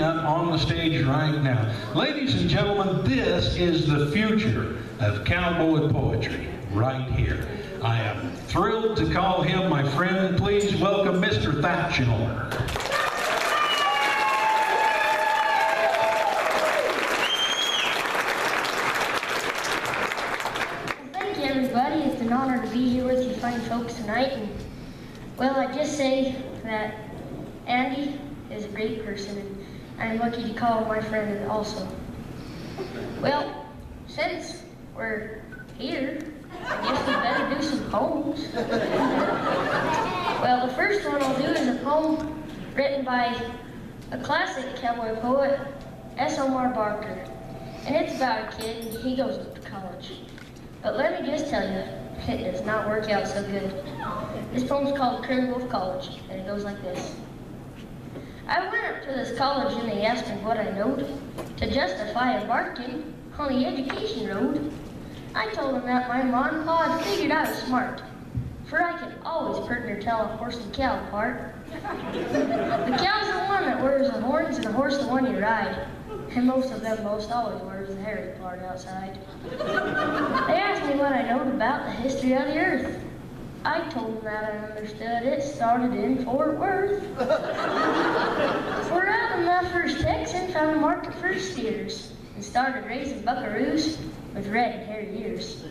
up on the stage right now. Ladies and gentlemen, this is the future of cowboy poetry right here. I am thrilled to call him my friend. Please welcome Mr. Thatch Elmer. Thank you, everybody. It's an honor to be here with you fine folks tonight. And, well, I just say that Andy is a great person, and I'm lucky to call him my friend also. Well, since we're here, I guess we better do some poems. Well, the first one I'll do is a poem written by a classic cowboy poet, Elmer Barker. And it's about a kid, and he goes to college. But let me just tell you, it does not work out so good. This poem's called Crazy Wolf College, and it goes like this. I went up to this college and they asked me what I knowed to justify embarking on the education road. I told them that my mom and pa had figured I was smart, for I could always partner tell a horse and cow apart. The cow's the one that wears the horns and the horse the one you ride, and most of them most always wears the hairy part outside. They asked me what I knowed about the history of the earth. I told them that I understood it started in Fort Worth. For out of my first Texan found a market for steers and started raising buckaroos with red and hairy ears.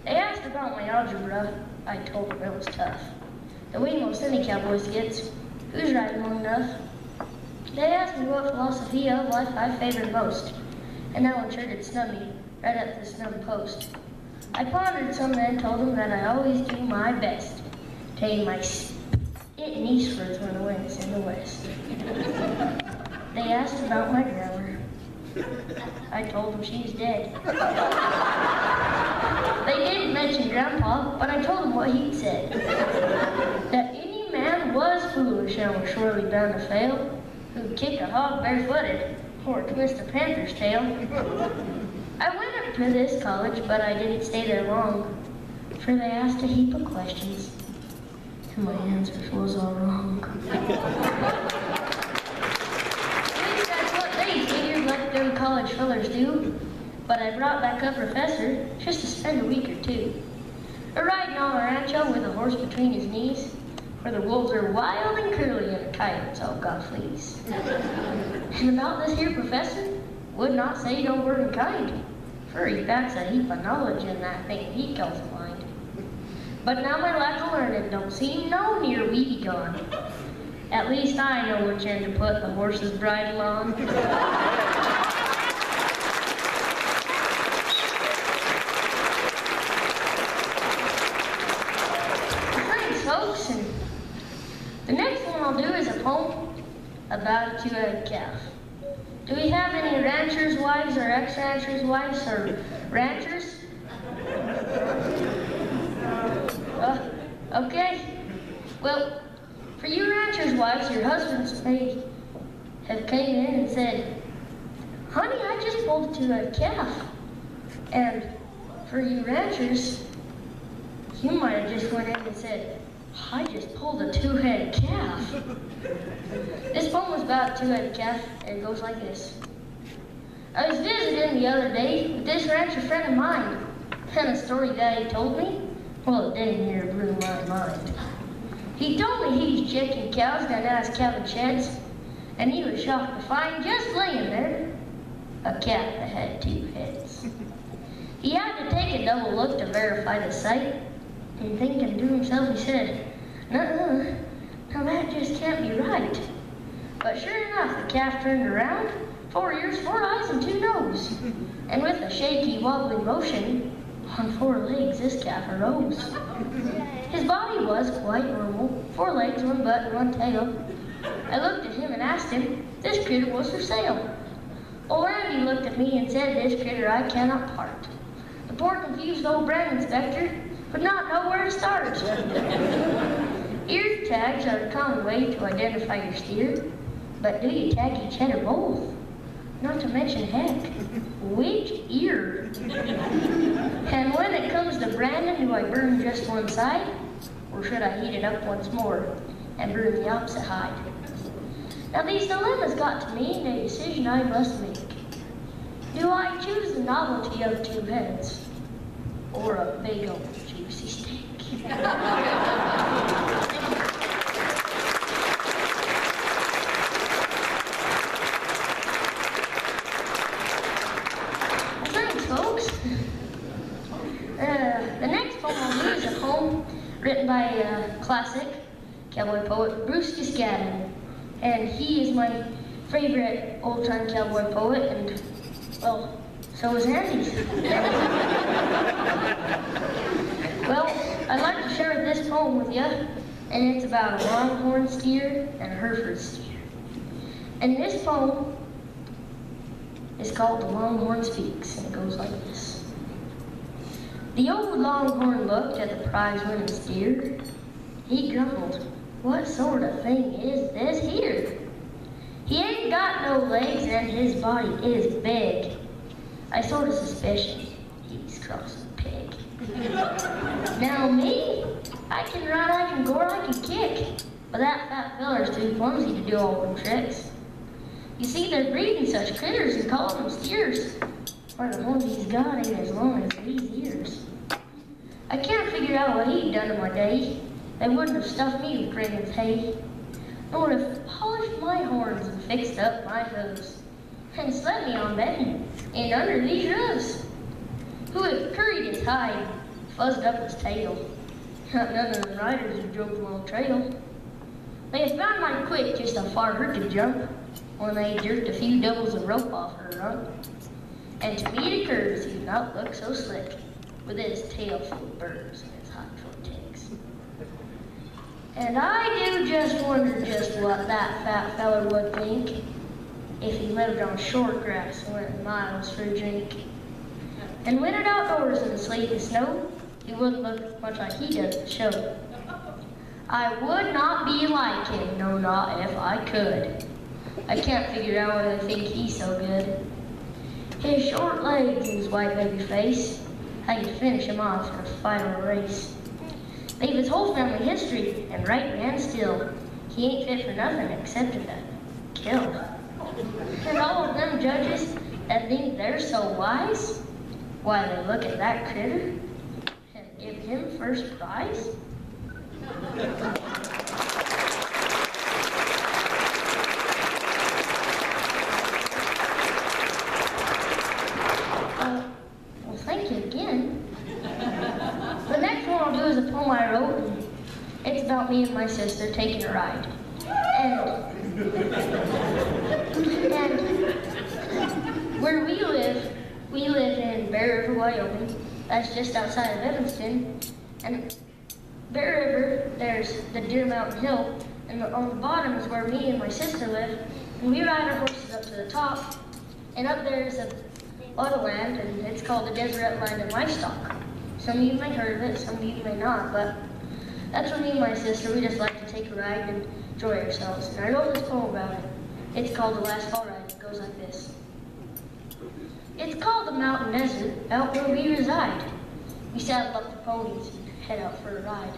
They asked about my algebra. I told them it was tough. The way most any cowboys gets, who's riding long enough? They asked me what philosophy of life I favored most, and that one sure did snub me right at the snub post. I pondered some and told them that I always do my best to aim my spitting eastwards when the wind's in the west. They asked about my grandma. I told them she's dead. They didn't mention Grandpa, but I told them what he'd said. That any man was foolish and was surely bound to fail, who'd kick a hog barefooted or twist a panther's tail. I went up to this college, but I didn't stay there long, for they asked a heap of questions, and my answers was all wrong. At least that's what they figured, like them college fellers do, but I brought back a professor just to spend a week or two. Riding on a rancho with a horse between his knees, where the wolves are wild and curly and the coyotes all got fleas. And about this here professor, would not say no word unkind, for he packs a heap of knowledge in that thing he calls a mind. But now my lack of learning don't seem no near weedy gone. At least I know which end to put the horse's bridle on. Thanks, folks, and the next one I'll do is a poem about a two-headed calf. Do we have any ranchers' wives or ex-ranchers' wives or ranchers? Okay. Well, for you ranchers' wives, your husbands may have came in and said, honey, I just pulled a two-headed calf. And for you ranchers, you might have just went in and said, I just pulled a two-headed calf. This poem was about a two-headed calf, and it goes like this. I was visiting the other day with this rancher friend of mine, and the story that he told me, well, it didn't near blew my mind. He told me he's checking cows down at his cabin sheds, and he was shocked to find just laying there a calf that had two heads. He had to take a double look to verify the sight, and thinking to himself, he said, "Nuh-uh, now that just can't be right." But sure enough, the calf turned around, 4 ears, 4 eyes, and 2 nose. And with a shaky, wobbly motion, on 4 legs this calf arose. His body was quite normal, 4 legs, 1 butt, and 1 tail. I looked at him and asked him, this critter was for sale. Old Randy looked at me and said, this critter I cannot part. The poor confused old brand inspector would not know where to start. Ear tags are a common way to identify your steer, but do you tag each head or both? Not to mention, heck, which ear? And when it comes to branding, do I burn just one side, or should I heat it up once more and burn the opposite hide? Now these dilemmas got to me in a decision I must make. Do I choose the novelty of two heads, or a big old juicy steak? Thanks, folks. The next poem I'll do is a poem written by a classic cowboy poet, Bruce Giscadden. And he is my favorite old-time cowboy poet, and, well, so is Andy's. Well, I'd like to share this poem with you, and it's about a longhorn steer and a Hereford steer. And this poem is called The Longhorn Speaks, and it goes like this. The old longhorn looked at the prize-winning steer. He grumbled, "What sort of thing is this here? He ain't got no legs and his body is big. I sort of suspicion he's crossed a pig. Now me, I can run, I can gore, I can kick, but that fat feller's too clumsy to do all them tricks. You see, they're breeding such critters and calling them steers, for the horns he's got ain't as long as these ears. I can't figure out what he'd done in my day. They wouldn't have stuffed me with grains of hay, nor have polished my horns and fixed up my hooves, and slept me on bedding and under these roofs. Who have curried his hide, fuzzed up his tail, not none of the riders who drove the long trail. They have found mighty quick just how far her could jump, when they jerked a few doubles of rope off her rump. And to me it occurs he did not look so slick, with his tail full of burrs and his hide full of ticks. And I do just wonder just what that fat feller would think if he lived on short grass and went miles for a drink. And wintered outdoors in the sleet and snow, he wouldn't look much like he does in the show. I would not be like him, no, not if I could. I can't figure out why they think he's so good. His short legs and his white baby face, I could finish him off in a final race. Leave his whole family history, and right man still, he ain't fit for nothing except to kill. And all of them judges that think they're so wise, why they look at that critter and give him first prize. Well, thank you again. The next one I'll do is a poem I wrote, and it's about me and my sister taking a ride. And where we live in Bear River, Wyoming. That's just outside of Evanston. And Bear River, there's the Deer Mountain Hill, and on the bottom is where me and my sister live. And we ride our horses up to the top, and up there is a lot of land, and it's called the Deseret Land and Livestock. Some of you may have heard of it, some of you may not, but that's where me and my sister, we just like to take a ride and enjoy ourselves. And I wrote this poem about it. It's called The Last Fall Ride. It goes like this. It's called the Mountain Desert, out where we reside. We saddle up the ponies and head out for a ride.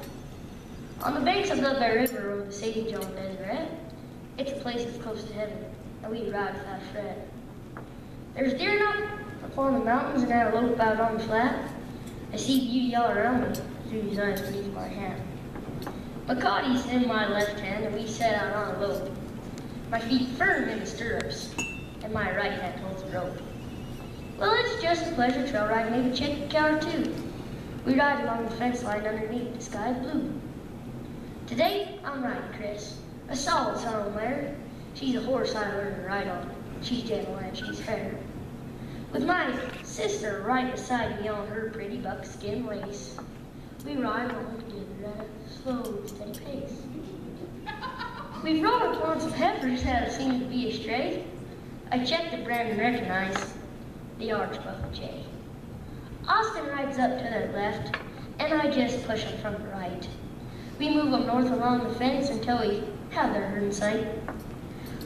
On the banks of the Bear River or the St. John Deseret, it's a place that's close to heaven, and we ride without a fret. There's deer up on the mountains and antelope out on the flat. I see beauty all around me through these eyes beneath my hand. McCarty's in my left hand, and we set out on a lope. My feet firm in the stirrups, and my right hand holds the rope. Well, it's just a pleasure trail ride, maybe check a cow or two. We ride along the fence line underneath the sky blue. Today, I'm riding Chris, a solid sorrel mare. She's a horse I learned to ride on. She's gentle and she's fair. With my sister right beside me on her pretty buckskin lace, we ride along together at a slow, steady pace. We've rode upon some heifers that seem to be astray. I checked the brand and recognized the arch buffalo jay. Austin rides up to the left, and I just push him from the right. We move them north along the fence until we have their herd in sight.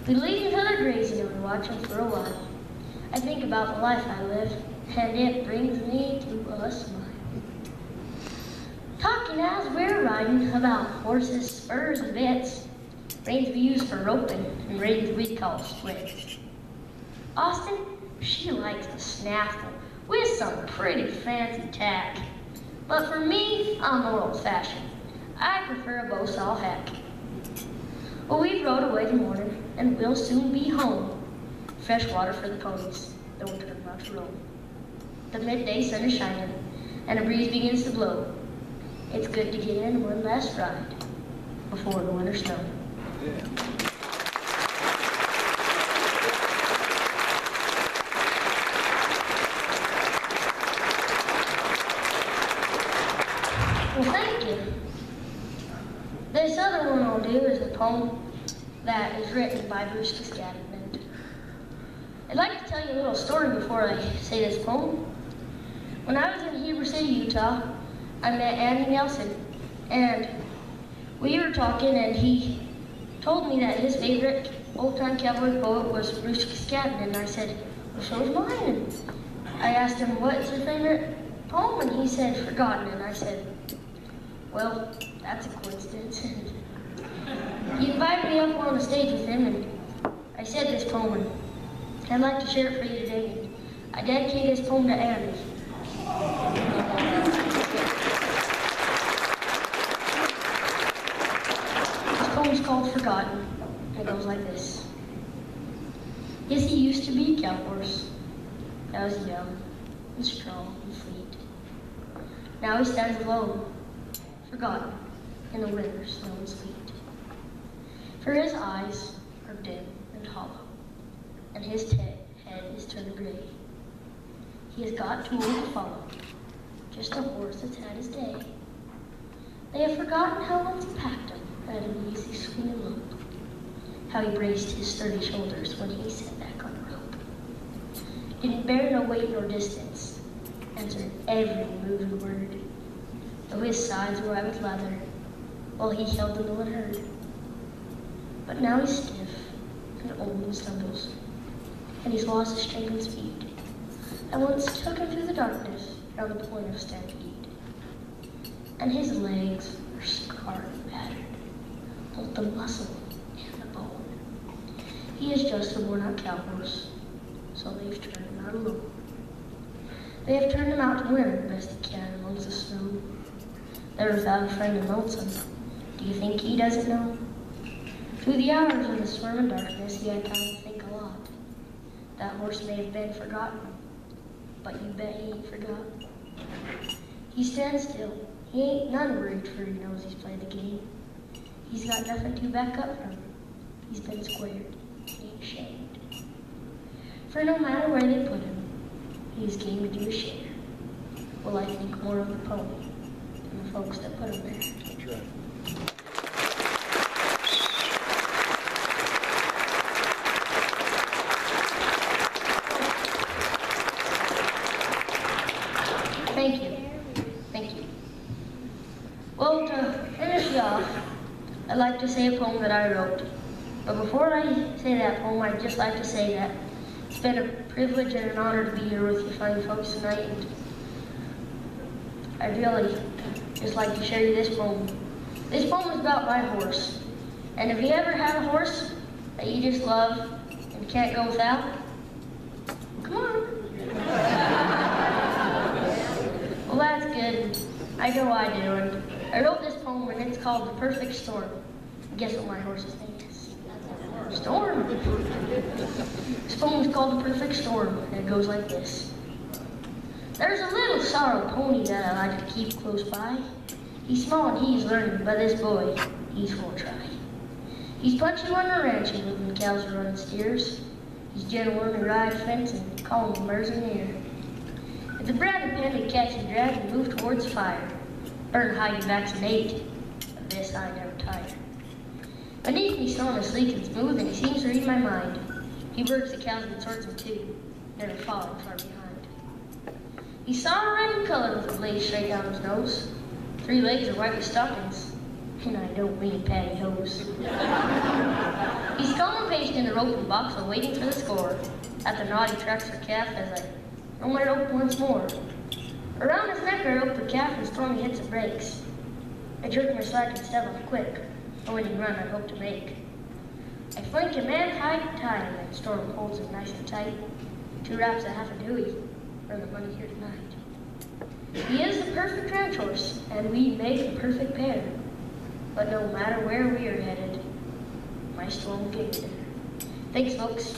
We leave until they're grazing and we watch them for a while. I think about the life I live, and it brings me to a smile. Talking as we're riding about horses, spurs, and bits, Reins we use for roping, and reins we call splits. Austin, she likes the snaffle with some pretty fancy tack. But for me, I'm more old-fashioned. I prefer a bow saw hack. Well, we've rode away the morning, and we'll soon be home. Fresh water for the ponies, don't turn them out to roam. The midday sun is shining, and a breeze begins to blow. It's good to get in one last ride before the winter snow. Well, thank you. This other one I'll do is a poem that is written by Bruce Cascadman. I'd like to tell you a little story before I say this poem. When I was in Heber City, Utah, I met Andy Nelson, and we were talking, and he told me that his favorite old-time cowboy poet was Bruce Cascadman, and I said, well, so is mine. And I asked him, what's your favorite poem? And he said, Forgotten, and I said, well, that's a coincidence. He invited me up on the stage with him, and I said this poem, and I'd like to share it for you today. I dedicate this poem to Andy. This poem's called Forgotten, and it goes like this. Yes, he used to be a cow horse that was young and strong and fleet. Now he stands alone, forgotten in the winter snow and sleet. For his eyes are dim and hollow, and his head is turned gray. He has got too old to follow, just a horse that's had his day. They have forgotten how once he packed him at an easy swing and lope, how he braced his sturdy shoulders when he sat back on the rope. Didn't bear no weight nor distance, answered every moving word, though his sides were white with leather, while he held the milling herd. But now he's stiff and old and stumbles, and he's lost his strength and speed that once took him through the darkness around the point of stampede. And his legs are scarred and battered, both the muscle and the bone. He is just a worn-out cow horse, so they've turned him out alone. They have turned him out to win the best he can amongst the snow. There without a friend and lonesome, do you think he doesn't know? Through the hours of the swarming darkness, he had time to think a lot. That horse may have been forgotten, but you bet he ain't forgotten. He stands still. He ain't none worried, for he knows he's played the game. He's got nothing to back up from. He's been squared. He ain't ashamed. For no matter where they put him, he's game to do a share. Well, I think more of the pony than the folks that put him there. That's right. Thank you. Thank you. Well, to finish it off, I'd like to say a poem that I wrote. But before I say that poem, I'd just like to say that it's been a privilege and an honor to be here with you fine folks tonight. And I'd really just like to share you this poem. This poem is about my horse. And if you ever have a horse that you just love and can't go without, come on. Well, that's good. I know I do. And I wrote this poem, and it's called The Perfect Storm. Guess what my horse's name is? Storm. This poem is called The Perfect Storm, and it goes like this. There's a little sorrel pony that I like to keep close by. He's small and he's learning, but this boy, he's full try. He's punchy when the ranching, when cows are running steers. He's gentle when we ride a fence and calm when mares are near. If the branded pen catch and drag and move towards the fire, burn, hide, and vaccinate, of this I never tire. Beneath me snowing is sleek and smooth, and he seems to read my mind. He works the cows and sorts them too, never falling far behind. He's saw red in color with a blade straight down his nose. 3 legs are white with stockings, and I don't mean pantyhose. He's calm and patient in the roping box while waiting for the score. At the knot he tracks her calf as I roll my rope once more. Around his neck I rope the calf and Stormy hits the brakes. I jerk my slack and step up quick, and when he run I hope to make I flank a man high tide, and Storm holds him nice and tight. 2 wraps a half a Dewey, earn the money here tonight. He is the perfect ranch horse, and we make the perfect pair. But no matter where we are headed, my Storm will get me there. Thanks, folks.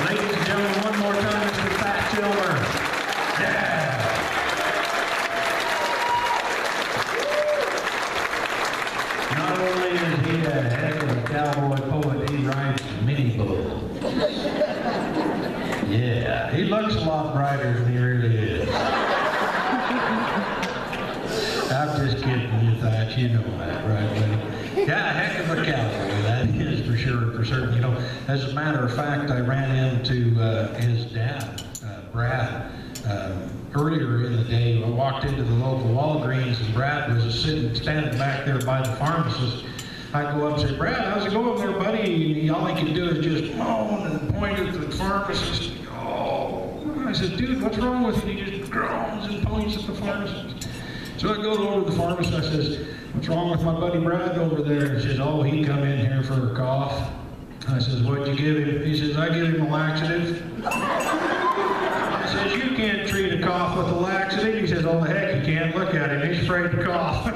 Ladies and gentlemen, one more time, Mr. Thatch, Elmer. Yeah. Not only is he a heck of a cowboy poet, he writes mini bull. Yeah, he looks a lot brighter than he really is. I'm just kidding you, Thatch. You know that, right, buddy? Yeah, a heck of a cowboy, that is for sure and for certain. You know, as a matter of fact, I ran into his dad, Brad, earlier in the day. I walked into the local Walgreens, and Brad was standing back there by the pharmacist. I go up and say, Brad, how's it going there, buddy? And all he can do is just moan and point at the pharmacist. Oh, I said, dude, what's wrong with you? He just groans and points at the pharmacist. So I go over to the pharmacist. I says, what's wrong with my buddy Brad over there? He says, oh, he come in here for a cough. I says, what'd you give him? He says, I give him a laxative. I says, you can't treat a cough with a laxative. He says, oh, the heck you can't. Look at him. He's afraid to cough.